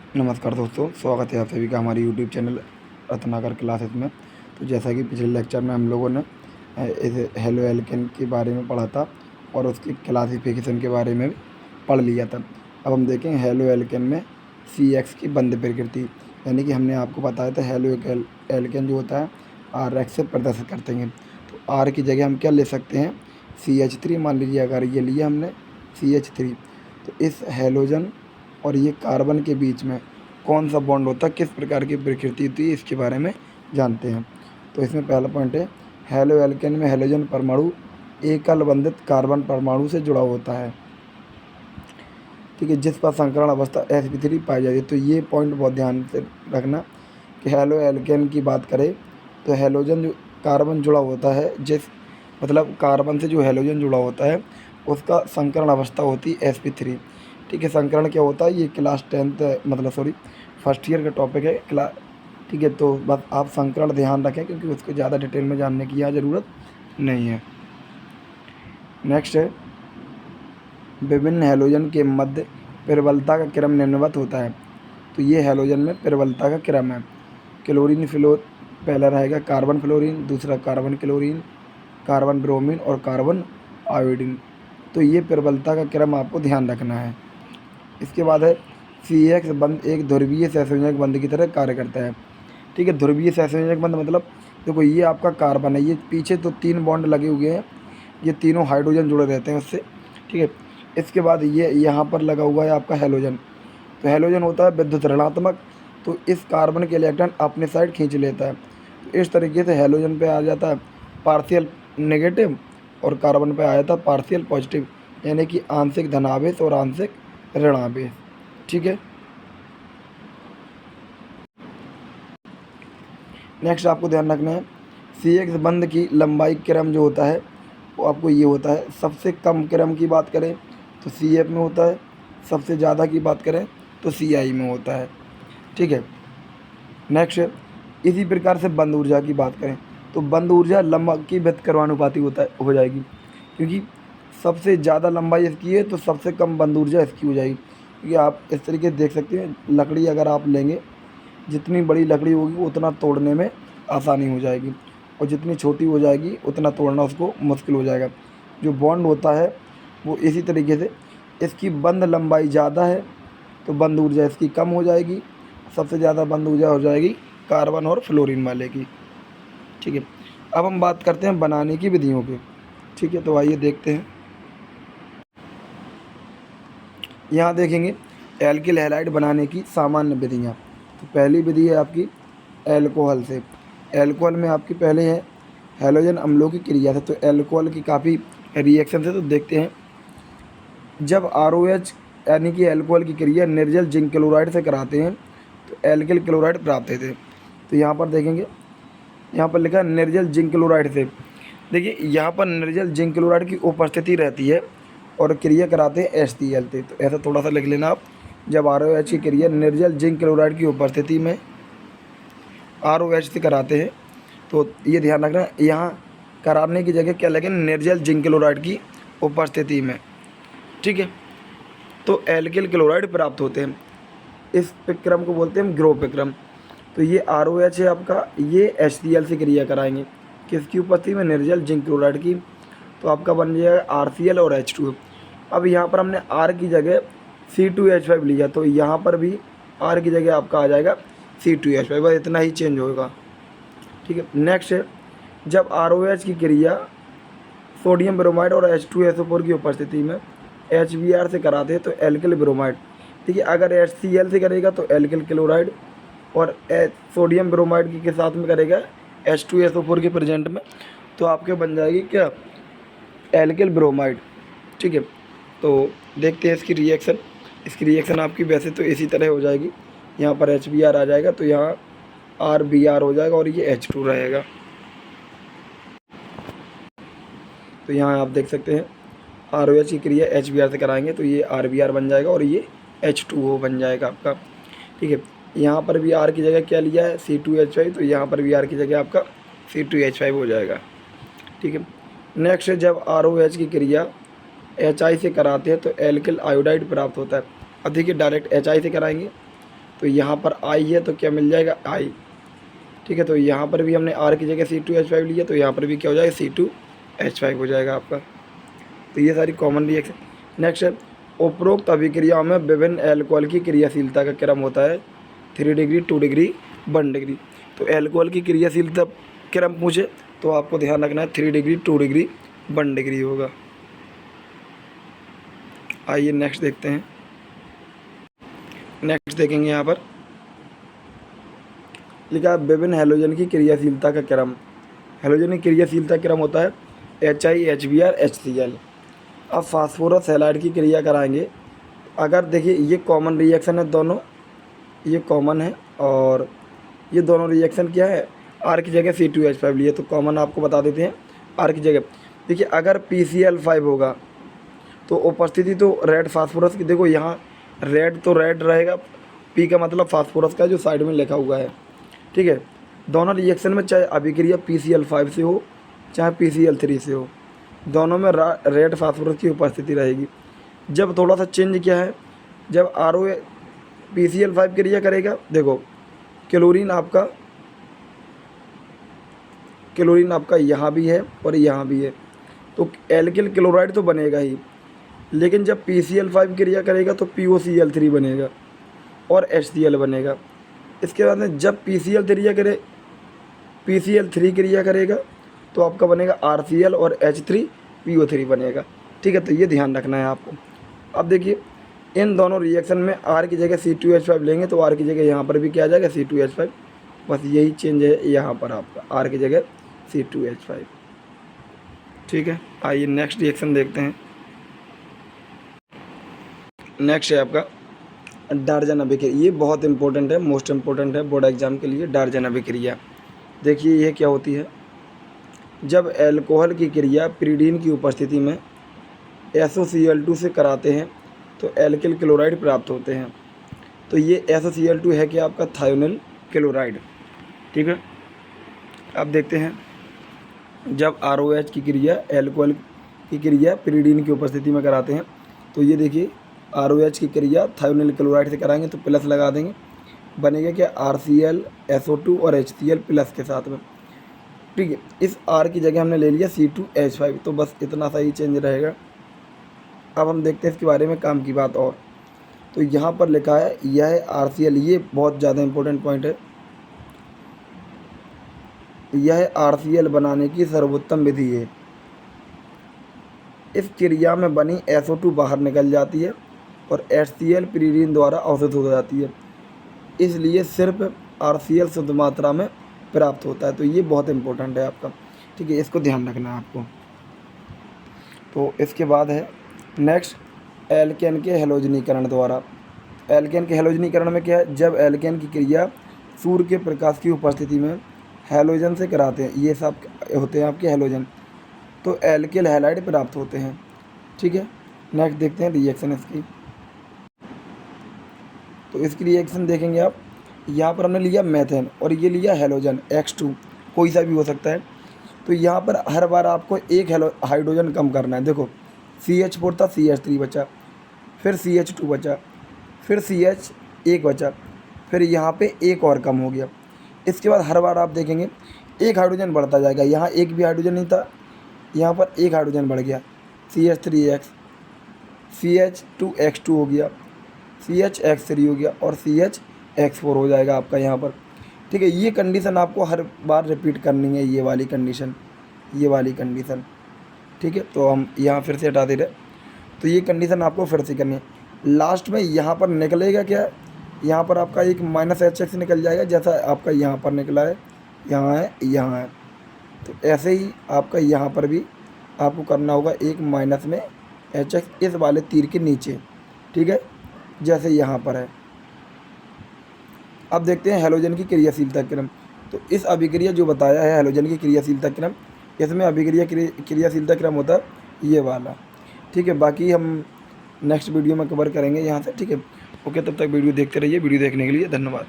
नमस्कार दोस्तों, स्वागत है आप सभी का हमारे यूट्यूब चैनल रत्नाकर क्लासेस में। तो जैसा कि पिछले लेक्चर में हम लोगों ने इस हेलो एल्केन के बारे में पढ़ा था और उसकी क्लासिफिकेशन के बारे में भी पढ़ लिया था। अब हम देखें हेलो एल्केन में CX की बंद प्रकृति, यानी कि हमने आपको बताया था हेलो एल्केन जो होता है RH से प्रदर्शित करते हैं। तो R की जगह हम क्या ले सकते हैं, CH3 मान लीजिए। अगर ये लिया हमने CH3, तो इस हेलोजन और ये कार्बन के बीच में कौन सा बॉन्ड होता है, किस प्रकार की प्रकृति होती है, इसके बारे में जानते हैं। तो इसमें पहला पॉइंट है, हेलो एल्केन में हेलोजन परमाणु एकल बंधित कार्बन परमाणु से जुड़ा होता है, ठीक है, जिस पर संकरण अवस्था sp3 पाई जाती है। तो ये पॉइंट बहुत ध्यान से रखना कि हेलो एल्केन की बात करें तो हेलोजन जो कार्बन जुड़ा होता है, जिस मतलब कार्बन से जो हेलोजन जुड़ा होता है उसका संकरण अवस्था होती है sp3, ठीक है। संकरण क्या होता है, ये क्लास 10th मतलब सॉरी फर्स्ट ईयर का टॉपिक है ठीक है। तो बस आप संकरण ध्यान रखें क्योंकि उसको ज़्यादा डिटेल में जानने की यहाँ ज़रूरत नहीं है। नेक्स्ट है, विभिन्न हैलोजन के मध्य प्रबलता का क्रम निम्नवत होता है। तो ये हैलोजन में प्रबलता का क्रम है। क्लोरीन फ्लोर पहला रहेगा, कार्बन फ्लोरीन, दूसरा कार्बन क्लोरीन, कार्बन ब्रोमीन और कार्बन आयोडीन। तो ये प्रबलता का क्रम आपको ध्यान रखना है। इसके बाद है CX बंध एक ध्रुवीय सहसंयोजक बंध की तरह कार्य करता है, ठीक है। ध्रुवीय सहसंयोजक बंध मतलब देखो ये आपका कार्बन है, ये पीछे तो 3 बॉन्ड लगे हुए हैं, ये तीनों हाइड्रोजन जुड़े रहते हैं उससे, ठीक है। इसके बाद ये यहाँ पर लगा हुआ है आपका हेलोजन। तो हेलोजन होता है विद्युत ऋणात्मक, तो इस कार्बन के इलेक्ट्रॉन अपने साइड खींच लेता है। तो इस तरीके से हेलोजन पे आ जाता है पार्शियल नेगेटिव और कार्बन पे आ जाता है पार्शियल पॉजिटिव, यानी कि आंशिक धनावेश और आंशिक ऋणावेश, ठीक है। नेक्स्ट आपको ध्यान रखना है, CX बंध की लंबाई क्रम जो होता है वो आपको ये होता है। सबसे कम क्रम की बात करें तो CF में होता है, सबसे ज़्यादा की बात करें तो CI में होता है, ठीक है। नेक्स्ट इसी प्रकार से बंद ऊर्जा की बात करें तो बंद ऊर्जा लंबा की व्युत्क्रमानुपाती हो जाएगी, क्योंकि सबसे ज़्यादा लंबाई इसकी है तो सबसे कम बंद ऊर्जा इसकी हो जाएगी। क्योंकि आप इस तरीके से देख सकते हैं, लकड़ी अगर आप लेंगे, जितनी बड़ी लकड़ी होगी उतना तोड़ने में आसानी हो जाएगी और जितनी छोटी हो जाएगी उतना तोड़ना उसको मुश्किल हो जाएगा। जो बॉन्ड होता है वो इसी तरीके से, इसकी बंद लंबाई ज़्यादा है तो बंद ऊर्जा इसकी कम हो जाएगी, सबसे ज़्यादा बंद ऊर्जा हो जाएगी कार्बन और फ्लोरीन वाले की, ठीक है। अब हम बात करते हैं बनाने की विधियों पे, ठीक है। तो आइए देखते हैं, यहाँ देखेंगे एल्किल हैलाइड बनाने की सामान्य विधियाँ। तो पहली विधि है आपकी एल्कोहल से। एल्कोहल में आपकी पहले है हैलोजन अम्लों की क्रिया से। तो एल्कोहल की काफ़ी रिएक्शन है, तो देखते हैं। जब ROH यानी कि एल्कोहल की क्रिया निर्जल जिंक क्लोराइड से कराते हैं तो एल्किल क्लोराइड प्राप्त होते हैं। तो यहाँ पर देखेंगे, यहाँ पर लिखा है निर्जल जिंक क्लोराइड से। देखिए यहाँ पर निर्जल जिंक क्लोराइड की उपस्थिति रहती है और क्रिया कराते हैं HCl से। तो ऐसा थोड़ा सा लिख लेना आप, जब ROH की क्रिया निर्जल जिंक क्लोराइड की उपस्थिति में ROH से कराते हैं तो ये ध्यान रखना, यहाँ कराने की जगह क्या लगे, निर्जल जिंक क्लोराइड की उपस्थिति में, ठीक है। तो एल्किल क्लोराइड प्राप्त होते हैं। इस प्रक्रम को बोलते हैं हम ग्रो प्रक्रम। तो ये ROH है आपका, ये HCl से क्रिया कराएंगे, किसकी उपस्थिति में, निर्जल जिंक क्लोराइड की। तो आपका बन जाएगा RCl और H2। अब यहाँ पर हमने R की जगह C2H5 लिया, तो यहाँ पर भी R की जगह आपका आ जाएगा C2H5, बस इतना ही चेंज होगा, ठीक है। नेक्स्ट है, जब ROH की क्रिया सोडियम ब्रोमाइड और H2SO4 की उपस्थिति में HBr से कराते हैं तो एल्किल ब्रोमाइड, ठीक है। अगर HCl से करेगा तो एल्किल क्लोराइड और सोडियम ब्रोमाइड के साथ में करेगा H2SO4 के प्रेजेंट में, तो आपके बन जाएगी क्या, एल्किल ब्रोमाइड, ठीक है। तो देखते हैं इसकी रिएक्शन। इसकी रिएक्शन आपकी वैसे तो इसी तरह हो जाएगी, यहाँ पर HBr आ जाएगा तो यहाँ RBr हो जाएगा और ये H2 रहेगा। तो यहाँ आप देख सकते हैं ROH की क्रिया HBr से कराएंगे तो ये RBr बन जाएगा और ये H2O बन जाएगा आपका, ठीक है। यहाँ पर भी R की जगह क्या लिया है, C2H5, तो यहाँ पर भी R की जगह आपका C2H5 हो जाएगा, ठीक है। नेक्स्ट, जब ROH की क्रिया HI से कराते हैं तो एल्किल आयोडाइड प्राप्त होता है। अब देखिए डायरेक्ट HI से कराएंगे तो यहाँ पर आई है तो क्या मिल जाएगा आई। ठीक है, तो यहाँ पर भी हमने R की जगह C2H5 लिया, तो यहाँ पर भी क्या हो जाएगा C2H5 हो जाएगा आपका। तो ये सारी कॉमन रिएक्शन। नेक्स्ट है, उपरोक्त अभिक्रियाओं में विभिन्न एल्कोहल की क्रियाशीलता का क्रम होता है 3 डिग्री, 2 डिग्री, 1 डिग्री। तो एल्कोहल की क्रियाशीलता क्रम पूछे तो आपको ध्यान रखना है 3 डिग्री, 2 डिग्री, 1 डिग्री होगा। आइए नेक्स्ट देखते हैं। नेक्स्ट देखेंगे यहाँ पर लिखा है विभिन्न हैलोजन की क्रियाशीलता का क्रम। हैलोजन की क्रियाशीलता क्रम होता है HI, HBr, HCl। अब फास्फोरस हैलाइड की क्रिया कराएंगे। अगर देखिए ये कॉमन रिएक्शन है, दोनों ये कॉमन है और ये दोनों रिएक्शन क्या है, R की जगह C2H5 लिए, तो कॉमन आपको बता देते हैं R की जगह। देखिए अगर PCl5 होगा तो उपस्थिति तो रेड फास्फोरस की, देखो यहाँ रेड तो रेड रहेगा, P का मतलब फास्फोरस का जो साइड में लिखा हुआ है। ठीक है, दोनों रिएक्शन में चाहे अभिक्रिया PCl5 से हो चाहे PCl3 से हो, दोनों में रेड फास्फोरस की उपस्थिति रहेगी। जब थोड़ा सा चेंज क्या है, जब RO PCl5 क्रिया करेगा, देखो क्लोरीन आपका यहाँ भी है और यहाँ भी है, तो एल्किल क्लोराइड तो बनेगा ही। लेकिन जब PCl5 क्रिया करेगा तो POCl3 बनेगा और HCl बनेगा। इसके बाद में जब PCl3 क्रिया करेगा तो आपका बनेगा RCl और H3PO3 बनेगा। ठीक है, तो ये ध्यान रखना है आपको। अब देखिए इन दोनों रिएक्शन में R की जगह C2H5 लेंगे तो R की जगह यहाँ पर भी क्या आ जाएगा C2H5, बस यही चेंज है यहाँ पर आपका R की जगह C2H5। ठीक है, आइए नेक्स्ट रिएक्शन देखते हैं। नेक्स्ट है आपका डार्जन अभिक्रिया। ये बहुत इंपॉर्टेंट है, मोस्ट इम्पोर्टेंट है बोर्ड एग्जाम के लिए। डार्जन अभिक्रिया देखिए ये क्या होती है, जब एल्कोहल की क्रिया पिरीडीन की उपस्थिति में SOCl2 से कराते हैं तो एल्किल क्लोराइड प्राप्त होते हैं। तो ये SOCl2 है कि आपका थायोनिल क्लोराइड। ठीक है, अब देखते हैं जब ROH की क्रिया एल्कोहल की क्रिया पिरीडीन की उपस्थिति में कराते हैं, तो ये देखिए ROH की क्रिया थायोनिल क्लोराइड से कराएंगे तो प्लस लगा देंगे, बनेगा क्या RCl, SO2 और HCl प्लस के साथ में। ठीक है, इस R की जगह हमने ले लिया C2H5, तो बस इतना सा ही चेंज रहेगा। अब हम देखते हैं इसके बारे में काम की बात और। तो यहाँ पर लिखा है यह है RCl, ये बहुत ज़्यादा इम्पोर्टेंट पॉइंट है। यह RCl बनाने की सर्वोत्तम विधि है। इस क्रिया में बनी SO2 बाहर निकल जाती है और HCl पिरीडीन द्वारा अवशोषित हो जाती है, इसलिए सिर्फ RCl शुद्ध मात्रा में प्राप्त होता है। तो ये बहुत इंपॉर्टेंट है आपका। ठीक है, इसको ध्यान रखना है आपको। तो इसके बाद है नेक्स्ट एल्केन के हैलोजनीकरण द्वारा। एल्केन के हैलोजनीकरण में क्या है, जब एल्केन की क्रिया सूर्य के प्रकाश की उपस्थिति में हैलोजन से कराते हैं, ये सब होते हैं आपके हैलोजन, तो एल्किल हैलाइड प्राप्त होते हैं। ठीक है, नेक्स्ट देखते हैं रिएक्शन इसकी। तो इसकी रिएक्शन देखेंगे आप, यहाँ पर हमने लिया मेथेन और ये लिया हैलोजन X2, कोई सा भी हो सकता है। तो यहाँ पर हर बार आपको एक हाइड्रोजन कम करना है। देखो CH4 था, CH3 बचा, फिर CH2 बचा, फिर CH एक बचा, फिर यहाँ पे एक और कम हो गया। इसके बाद हर बार आप देखेंगे एक हाइड्रोजन बढ़ता जाएगा। यहाँ एक भी हाइड्रोजन नहीं था, यहाँ पर एक हाइड्रोजन बढ़ गया, CH3X, CH2X2 हो गया, CHX3 हो गया और CHX4 हो जाएगा आपका यहाँ पर। ठीक है, ये कंडीशन आपको हर बार रिपीट करनी है, ये वाली कंडीशन, ये वाली कंडीशन। ठीक है, तो हम यहाँ फिर से हटा दे रहे, तो ये कंडीशन आपको फिर से करनी है। लास्ट में यहाँ पर निकलेगा क्या, यहाँ पर आपका एक -HX निकल जाएगा, जैसा आपका यहाँ पर निकला है, यहाँ है, यहाँ है। तो ऐसे ही आपका यहाँ पर भी आपको करना होगा एक -HX इस वाले तीर के नीचे। ठीक है, जैसे यहाँ पर है। अब देखते हैं हैलोजन की क्रियाशीलता क्रम। तो इस अभिक्रिया जो बताया है हैलोजन की क्रियाशीलता क्रम, इसमें अभिक्रिया क्रियाशीलता क्रम होता है ये वाला। ठीक है, बाकी हम नेक्स्ट वीडियो में कवर करेंगे यहाँ से। ठीक है, ओके, तब तक वीडियो देखते रहिए। वीडियो देखने के लिए धन्यवाद।